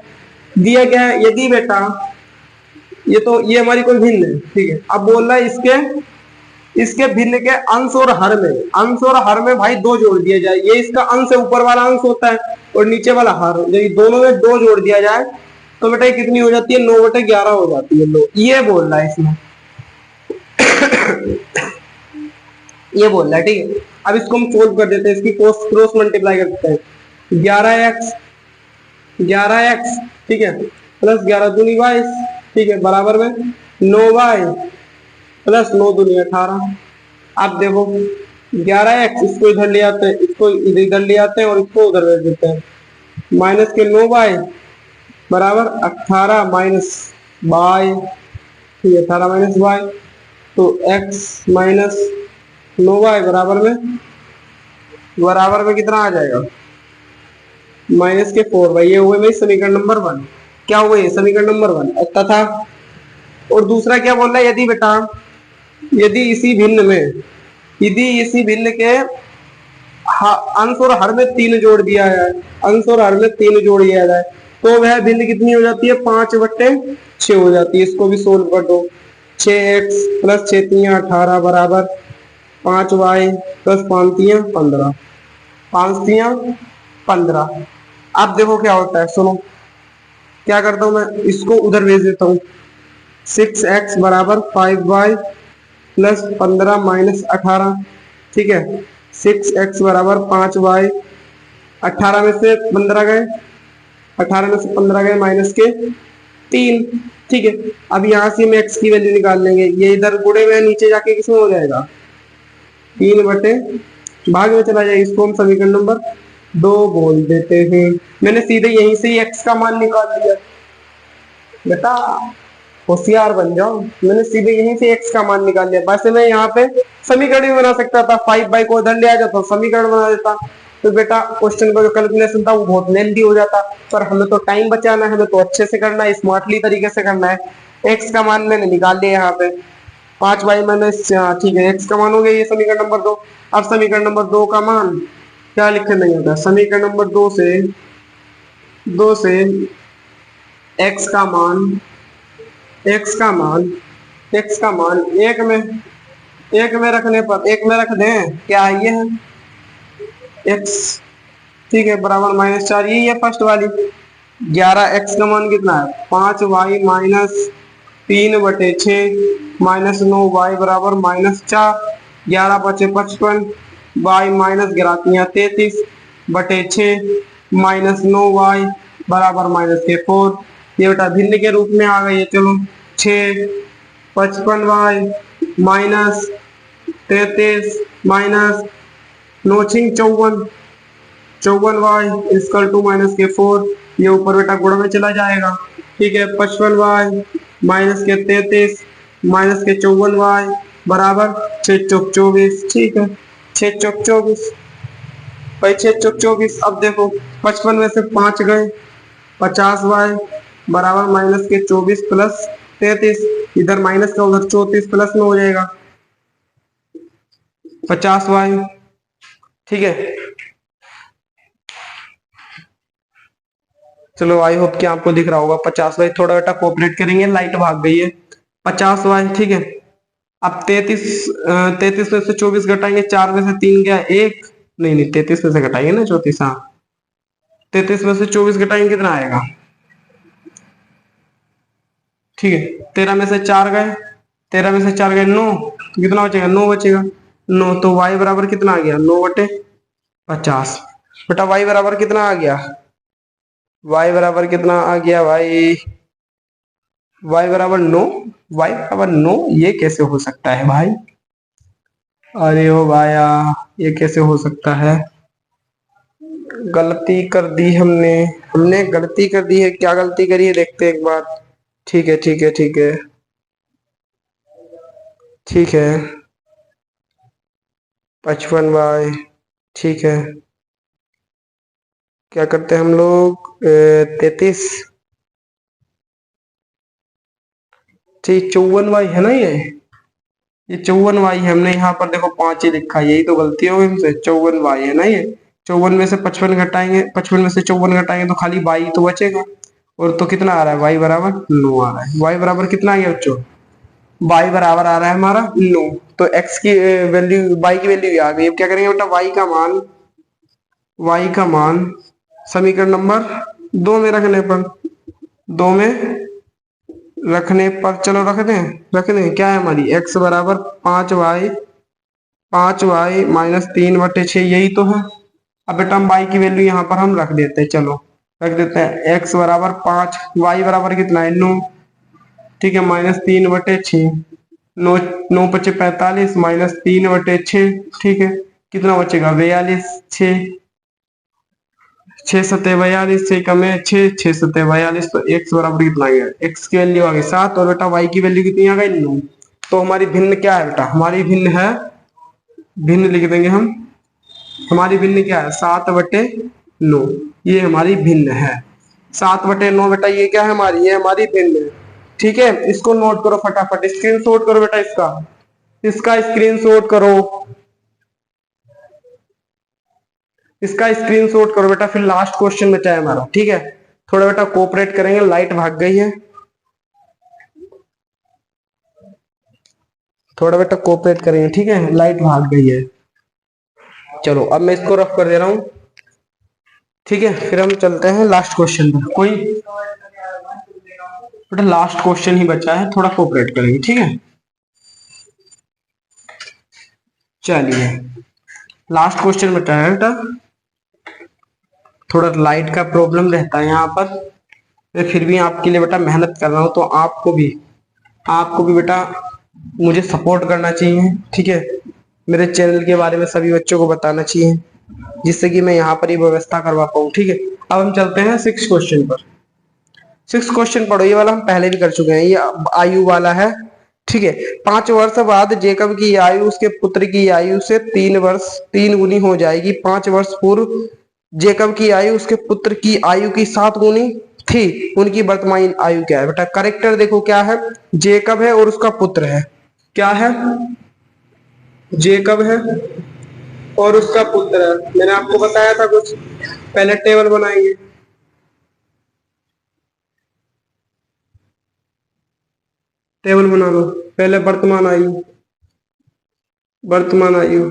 दिया क्या है? यदि बेटा ये हमारी कोई भिन्न है, ठीक है। अब बोल रहा है इसके भिन्न के अंश और हर में, अंश और हर में भाई 2 जोड़ दिया जाए। ये इसका अंश है, ऊपर वाला अंश होता है और नीचे वाला हर, यदि दोनों में 2 जोड़ दिया जाए तो बेटा कितनी हो जाती है? 9/11 हो जाती है। लो ये बोल रहा है इसमें ये बोल रहा है, ठीक है। अब इसको हम सोल्व कर देते हैं, इसकी क्रॉस मल्टीप्लाई कर देते हैं। 11x, ठीक है, प्लस 11 दूनी 22, ठीक है, बराबर में 9y प्लस 9 दूनी 18। अब देखो 11x इसको इधर ले आते हैं, इसको इधर ले आते हैं और इसको उधर रख देते हैं। माइनस के 9y बराबर 18 माइनस y, ठीक है, 18 माइनस y। तो x माइनस 9y बराबर में कितना आ जाएगा? माइनस के 4। ये हुए मेरी समीकरण नंबर 1। क्या हुआ? ये समीकरण नंबर 1 तथा। और दूसरा क्या बोल रहा है? यदि बेटा यदि इसी भिन्न के अंश और हर में 3 जोड़ दिया है, अंश और हर में 3 जोड़ दिया है, तो वह भिन्न कितनी हो जाती है, 5/6 हो जाती है। इसको भी सोल्व कर दो। 6x प्लस 6×3 = 18 बराबर 5y प्लस 5×3 = 15, 5×3 = 15। अब देखो क्या होता है, सुनो क्या करता हूं मैं, इसको उधर भेज देता हूँ। 6x बराबर 5y प्लस 15 माइनस 18, ठीक है। 6x बराबर 5y, 18 में से 15 गए, 18 में से 15 गए माइनस के 3, ठीक है। अब यहां से हम x की वैल्यू निकाल लेंगे, ये इधर गुणे में नीचे जाके किसमें हो जाएगा, 3/भाग में चला जाएगा। इसको हम समीकरण नंबर 2 बोल देते हैं। मैंने सीधे यहीं से ही x का मान निकाल लिया बेटा, होशियार बन जाओ। मैंने सीधे यहीं से x का मान निकाल लिया। वैसे मैं यहाँ पे समीकरण भी बना सकता था, 5y को उधर ले आ जाता, समीकरण बना देता, तो बेटा क्वेश्चन का जो कैलकुलेशन था वो बहुत लेंथी हो जाता। पर हमें तो टाइम बचाना है, हमें तो अच्छे से करना है, स्मार्टली तरीके से करना है। x का मान मैंने निकाल लिया यहाँ पे 5y माइनस, ठीक है, x का मान हो गया ये समीकरण नंबर 2। अब समीकरण नंबर 2 का मान क्या लिखने नहीं होता, समीकरण नंबर 2 से x का मान, x का मान, x का मान एक में रखने पर, एक में रख दें, क्या है ये है x, ठीक है, बराबर -4, यही है फर्स्ट वाली। 11x का मान कितना है, 5y माइनस 3/6 माइनस 9y बराबर -4, 11 बचे 55, y माइनस 33/6 माइनस 9y बराबर -4। ये बेटा भिन्न के रूप में आ गई है। चलो 6 55y minus 33 minus 9 6 54, 54y is equal to -4, ये ऊपर बेटा गुणा में चला जाएगा, ठीक है। 55y माइनस के 33 माइनस के 54y बराबर 6 चौक 24, ठीक है, 6 चौक 24 भाई, 6 चौक 24। अब देखो 55 में से 5 गए, 50y बराबर माइनस के 24 प्लस 33, इधर माइनस का उधर 34 प्लस में हो जाएगा 50y, ठीक है। चलो आई होप कि आपको दिख रहा होगा 50y, थोड़ा बेटा कोऑपरेट करेंगे, लाइट भाग गई है। 50y, ठीक है। अब 33 में से 24 घटाएंगे, 4 में से 3 गया 1, नहीं नहीं 33 में से घटाएंगे ना 34, हाँ 33 में से 24 घटाएंगे कितना आएगा, ठीक है। 13 में से 4 गए, 13 में से 4 गए 9, तो कितना बचेगा, 9 बचेगा, 9, तो y बराबर कितना आ गया, 9/50। बेटा y बराबर कितना आ गया, y बराबर कितना आ गया भाई, y बराबर 9, y बराबर 9, ये कैसे हो सकता है भाई, अरे ओ भाया ये कैसे हो सकता है, गलती कर दी हमने, हमने गलती कर दी है। क्या गलती करी है देखते हैं एक बार, ठीक है ठीक है ठीक है ठीक है, 55y, ठीक है, क्या करते हैं हम लोग, 33, ठीक 54y है ना, ये 54y है, हमने यहाँ पर देखो 5 ही लिखा है, यही तो गलती हो गई हमसे। 54y है ना ये, 54 में से 55 घटाएंगे, 55 में से 54 घटाएंगे तो खाली y तो बचेगा, और तो कितना आ रहा है, y बराबर 9 आ रहा है। y बराबर कितना आ गया बच्चों, y बराबर आ रहा है हमारा 9, तो x की वैल्यू, y की वैल्यू आ गई। अब क्या करेंगे बेटा, y का मान समीकरण नंबर 2 में रखने पर, 2 में रखने पर, चलो रख दें, क्या है हमारी x बराबर 5y माइनस 3/6, यही तो है। अब बेटा हम y की वैल्यू यहाँ पर हम रख देते हैं, चलो रख देते हैं, x बराबर 5, y बराबर कितना है 9, ठीक है, -3/6, 9 9 5 45 -3/6, ठीक है, कितना बचेगा 42, 6 7 42, 6 कम है 6, 6 7 42, तो x बराबर कितना आ गया, x की वैल्यू आ गई 7, और बेटा y की वैल्यू कितनी आ गई 9। तो हमारी भिन्न क्या है बेटा, हमारी भिन्न है, भिन्न लिख देंगे हम, हमारी भिन्न क्या है 7/9, ये हमारी भिन्न है 7/9 बेटा, ये क्या है हमारी, ये हमारी भिन्न है, ठीक है। इसको नोट करो फटाफट, स्क्रीनशॉट करो बेटा, इसका स्क्रीनशॉट करो। इसका स्क्रीनशॉट करो बेटा, फिर लास्ट क्वेश्चन बचा है हमारा, ठीक है। थोड़ा बेटा कोऑपरेट करेंगे, लाइट भाग गई है, थोड़ा बेटा कोऑपरेट करेंगे, ठीक है, लाइट भाग गई है। चलो अब मैं इसको रफ कर दे रहा हूं, ठीक है, फिर हम चलते हैं लास्ट क्वेश्चन पर। कोई बेटा लास्ट क्वेश्चन ही बचा है, थोड़ा कोऑपरेट करेंगे, ठीक है। चलिए लास्ट क्वेश्चन बचा है बेटा, थोड़ा लाइट का प्रॉब्लम रहता है यहाँ पर, मैं फिर भी आपके लिए बेटा मेहनत कर रहा हूँ, तो आपको भी बेटा मुझे सपोर्ट करना चाहिए, ठीक है। मेरे चैनल के बारे में सभी बच्चों को बताना चाहिए, जिससे कि मैं यहाँ पर ही व्यवस्था करवा पाऊँ, ठीक है। अब हम चलते हैं 6 क्वेश्चन पर। 6 क्वेश्चन पढ़ो, ये वाला हम पहले भी कर चुके हैं, ये आयु वाला है, ठीक है। 5 वर्ष बाद जेकब की आयु उसके पुत्र की आयु से 3 गुनी हो जाएगी। 5 वर्ष पूर्व जेकब की आयु उसके पुत्र की आयु की 7 गुनी थी। उनकी वर्तमान आयु क्या है बेटा? करेक्टर देखो क्या है, जेकब है और उसका पुत्र है, क्या है? जेकब है और उसका पुत्र है। मैंने आपको बताया था कुछ, पहले टेबल बनाएंगे, टेबल बना लो पहले। वर्तमान आयु,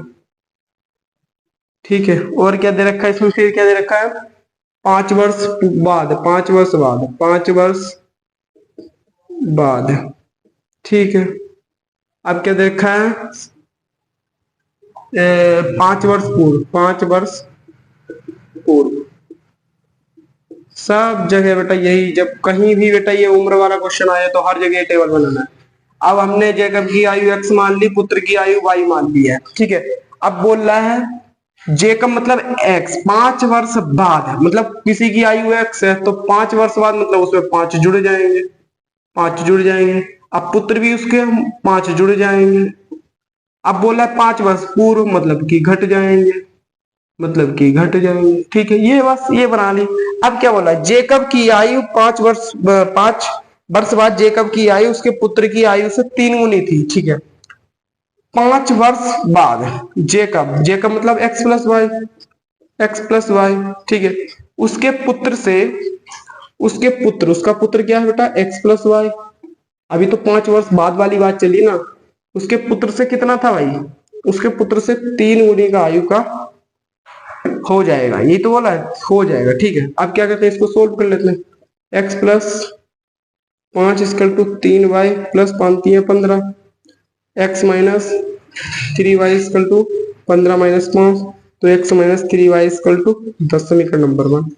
ठीक है। और क्या दे रखा है इसमें, फिर क्या दे रखा है? 5 वर्ष बाद, 5 वर्ष बाद, 5 वर्ष बाद, ठीक है। अब क्या दे रखा है? 5 वर्ष पूर्व, 5 वर्ष पूर्व। सब जगह बेटा यही, जब कहीं भी बेटा ये उम्र वाला क्वेश्चन आए तो हर जगह टेबल बनाना है। अब हमने जेकब की आयु x मान ली, पुत्र की आयु y मान ली है, ठीक है। अब बोल रहा है जेकब मतलब x, 5 वर्ष बाद, मतलब किसी की आयु x है तो 5 वर्ष बाद मतलब उसमें 5 जुड़ जाएंगे, 5 जुड़ जाएंगे। अब पुत्र भी उसके 5 जुड़ जाएंगे। अब बोला 5 वर्ष पूर्व मतलब कि घट जाएंगे, मतलब कि घट जाएंगे, ठीक है। ये बस ये बना ली। अब क्या बोला? जेकब की आयु 5 वर्ष बाद जेकब की आयु उसके पुत्र की आयु से 3 गुनी थी, ठीक है। 5 वर्ष बाद जेकब मतलब x प्लस वाई, ठीक है। उसके पुत्र से, उसका पुत्र क्या है बेटा? x plus y. अभी तो 5 वर्ष बाद वाली बात चली ना। उसके पुत्र से कितना था भाई? उसके पुत्र से 3 गुनी का आयु का हो जाएगा, ये तो बोला है हो जाएगा, ठीक है। अब क्या करते हैं, इसको सोल्व कर लेते हैं। x plus 5 equal to 3y plus 5×3 = 15, x minus 3y equal to 15 minus 5, तो x minus 3y equal to 10। समीकरण नंबर 1,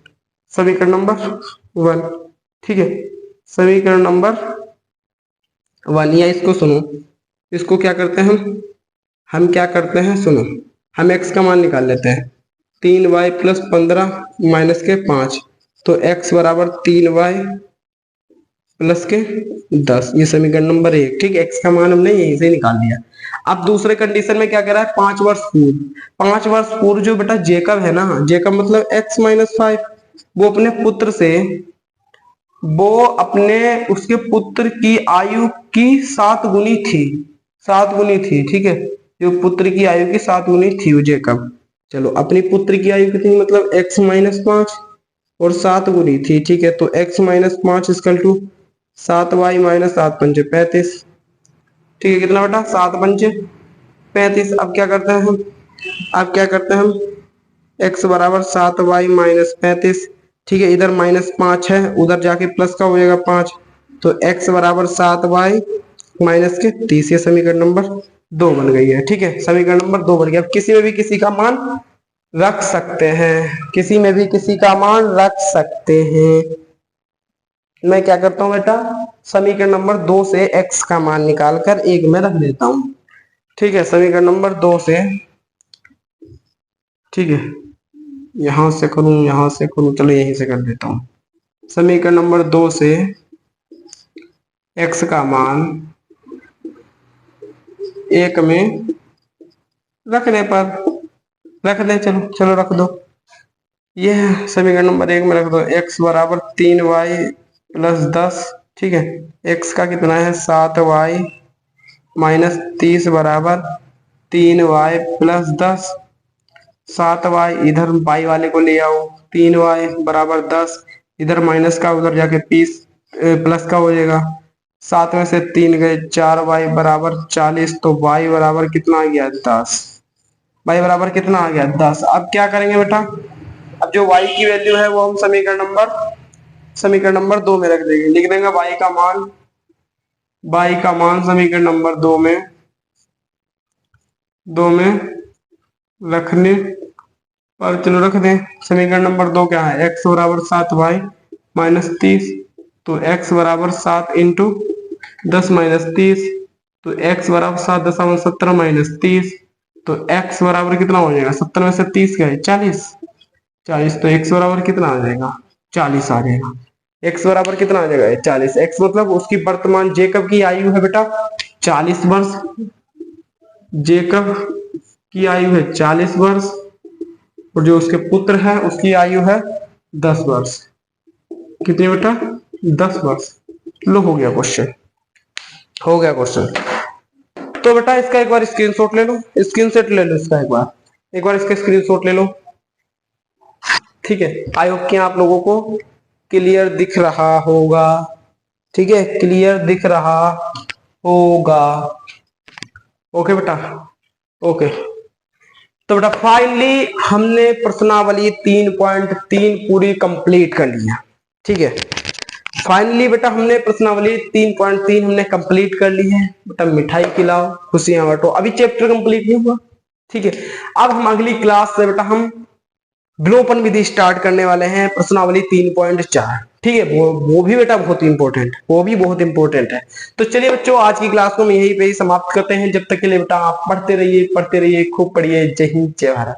समीकरण नंबर 1, ठीक है। समीकरण नंबर 1, या इसको सुनो, इसको क्या करते हैं हम क्या करते हैं सुनो, हम x का मान निकाल लेते हैं। 3y प्लस 15 माइनस के 5, तो x बराबर 3y प्लस के 10, ये समीकरण नंबर 1, ठीक है। x का मान हमने यहीं से निकाल लिया। अब दूसरे कंडीशन में क्या कह रहा है? 5 वर्ष पूर्व, 5 वर्ष पूर्व जो बेटा जेकब है ना, जेकब मतलब x माइनस 5, वो उसके पुत्र की आयु की 7 गुनी थी, 7 गुनी थी, ठीक है। जो पुत्र की आयु की 7 गुनी थी वो जेकब। चलो अपनी पुत्र की आयु कितनी, मतलब x माइनस 5 और 7 गुनी थी, ठीक है। तो x minus 5 equal to 7y minus 7×5 35, ठीक है। कितना बेटा? 7×5 35। अब क्या करते हैं हम, x बराबर 7y माइनस 35, ठीक है। इधर माइनस 5 है, उधर जाके प्लस का हो जाएगा 5, तो x बराबर 7y माइनस के 30, ये समीकरण नंबर 2 बन गई है, ठीक है। समीकरण नंबर 2 बन गया। अब किसी में भी किसी का मान रख सकते हैं, किसी में भी किसी का मान रख सकते हैं। मैं क्या करता हूं बेटा, समीकरण नंबर 2 से x का मान निकालकर 1 में रख देता हूं, ठीक है। समीकरण नंबर 2 से, ठीक है, यहां से करूं, चलो यहीं से कर देता हूं। समीकरण नंबर 2 से x का मान 1 में रखने पर, रख दे, चलो रख दो। यह समीकरण नंबर 1 में रख दो। x बराबर 3y प्लस 10, ठीक है। x का कितना है? 7y माइनस 30 बराबर 3y प्लस 10, 7y, इधर y वाले को ले आओ, 3y बराबर 10, इधर माइनस का उधर जाके 20 प्लस का हो जाएगा। 7 में से 3 गए, 4y बराबर 40, तो y बराबर कितना आ गया 10। y बराबर कितना आ गया 10। अब क्या करेंगे बेटा, अब जो y की वैल्यू है वो हम समीकरण नंबर 2 में रख देंगे, लिख देंगे y का मान समीकरण नंबर 2 में रखने पर, चलो रख दें। समीकरण नंबर 2 क्या है, x बराबर 7y माइनस 30, तो x बराबर 7 इंटू 10 माइनस 30, तो x बराबर 7.17 माइनस 30, तो x बराबर कितना हो जाएगा, 70 में से 30 गए 40, तो x बराबर कितना आ जाएगा 40 आ जाएगा। x बराबर कितना आ जाएगा 40। x मतलब उसकी वर्तमान जेकब की आयु है बेटा 40 वर्ष, जेकब की आयु है 40 वर्ष, और जो उसके पुत्र है उसकी आयु है 10 वर्ष। कितनी बेटा 10 वर्ष। लो हो गया क्वेश्चन, तो बेटा इसका एक बार स्क्रीनशॉट ले लो, इसका एक बार इसका स्क्रीनशॉट ले लो, ठीक है। आई होप कि आप लोगों को क्लियर दिख रहा होगा, ठीक है, क्लियर दिख रहा होगा। ओके बेटा, ओके। तो बेटा फाइनली हमने प्रश्नावली 3.3 पूरी कंप्लीट कर लिया, ठीक है। फाइनली बेटा हमने प्रश्नावली 3.3 हमने कंप्लीट कर ली है। बेटा मिठाई खिलाओ, खुशियां बांटो। अभी चैप्टर कंप्लीट नहीं हुआ, ठीक है। अब हम अगली क्लास से बेटा हम विलोपन विधि स्टार्ट करने वाले हैं, प्रश्नावली 3.4, ठीक है। वो भी बेटा बहुत इंपॉर्टेंट है। तो चलिए बच्चों आज की क्लास को हम यहीं पे ही समाप्त करते हैं। जब तक के लिए बेटा आप पढ़ते रहिए, खूब पढ़िए। जय हिंद, जय भारत।